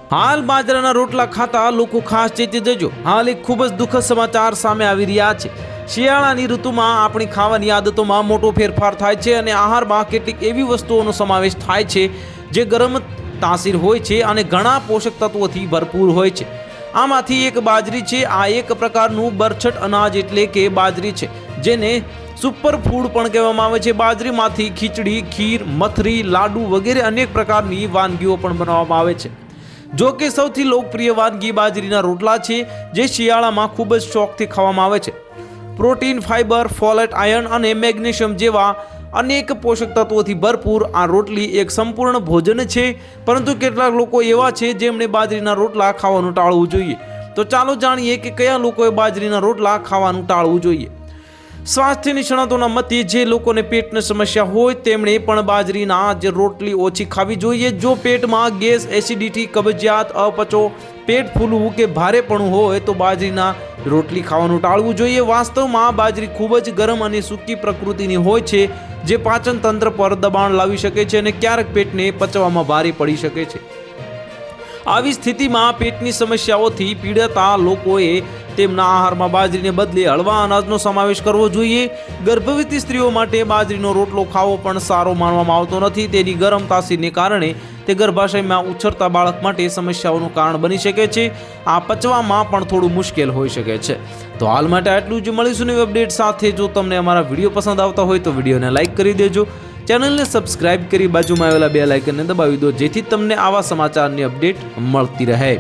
હાલ બાજરાના રોટલા ખાતા લોકો ખાસ ચેતી જજો। હાલ એક ખૂબ જ દુઃખદ સમાચાર સામે આવી રહ્યા છે। શિયાળાની ઋતુમાં આપણી ખાવાની આદતોમાં મોટો ફેરફાર થાય છે અને આહારમાં કેટલીક એવી વસ્તુઓનો સમાવેશ થાય છે જે ગરમ તાસીર હોય છે અને ઘણા પોષક તત્વોથી ભરપૂર હોય છે। આમાંથી એક બાજરી છે। આ એક પ્રકારનું બરછટ અનાજ એટલે કે બાજરી છે, જેને સુપર ફૂડ પણ કહેવામાં આવે છે। બાજરીમાંથી ખીચડી, ખીર, મથરી, લાડુ વગેરે અનેક પ્રકારની વાનગીઓ પણ બનાવવામાં આવે છે। જો કે સૌથી લોકપ્રિય વાનગી બાજરીના રોટલા છે, જે શિયાળામાં ખૂબ જ શોખથી ખાવામાં આવે છે। પ્રોટીન, ફાઇબર, ફોલેટ, આયર્ન અને મેગ્નેશિયમ જેવા અનેક પોષક તત્વોથી ભરપૂર આ રોટલી એક સંપૂર્ણ ભોજન છે। પરંતુ કેટલાક લોકો એવા છે જેમણે બાજરીના રોટલા ખાવાનું ટાળવું જોઈએ। તો ચાલો જાણીએ કે કયા લોકોએ બાજરીના રોટલા ખાવાનું ટાળવું જોઈએ। સ્વાસ્થ્ય નિષ્ણાતોના મતે જે લોકોને પેટની સમસ્યા હોય તેમણે પણ બાજરીના જે રોટલી ઓછી ખાવી જોઈએ। જો પેટમાં ગેસ, એસિડિટી, કબજિયાત, અપચો, પેટ ફૂલવું કે ભારેપણું હોય તો બાજરીના રોટલી ખાવાનું ટાળવું જોઈએ। વાસ્તવમાં બાજરી ખૂબ જ ગરમ અને સૂકી પ્રકૃતિની હોય છે, જે પાચન તંત્ર પર દબાણ લાવી શકે છે અને ક્યારેક પેટને પચવામાં ભારે પડી શકે છે। આવી સ્થિતિમાં પેટની સમસ્યાઓથી પીડાતા લોકોએ તેમના આહારમાં બાજરીને બદલે હળવા અનાજનો સમાવેશ કરવો જોઈએ। ગર્ભવતી સ્ત્રીઓ માટે બાજરીનો રોટલો ખાવો પણ સારો માનવામાં આવતો નથી। તેની ગરમ તાસીરને કારણે તે ગર્ભાશયમાં ઉછરતા બાળક માટે સમસ્યાઓનું કારણ બની શકે છે। આ પચવામાં પણ થોડું મુશ્કેલ હોઈ શકે છે। તો હાલ માટે આટલું જ। મળીશું નવી અપડેટ સાથે। જો તમને અમારા વિડીયો પસંદ આવતા હોય તો વિડીયોને લાઇક કરી દેજો, ચેનલને સબસ્ક્રાઇબ કરી બાજુમાં આવેલા બેલ આઇકનને દબાવી દો, જેથી તમને આવા સમાચારની અપડેટ મળતી રહે।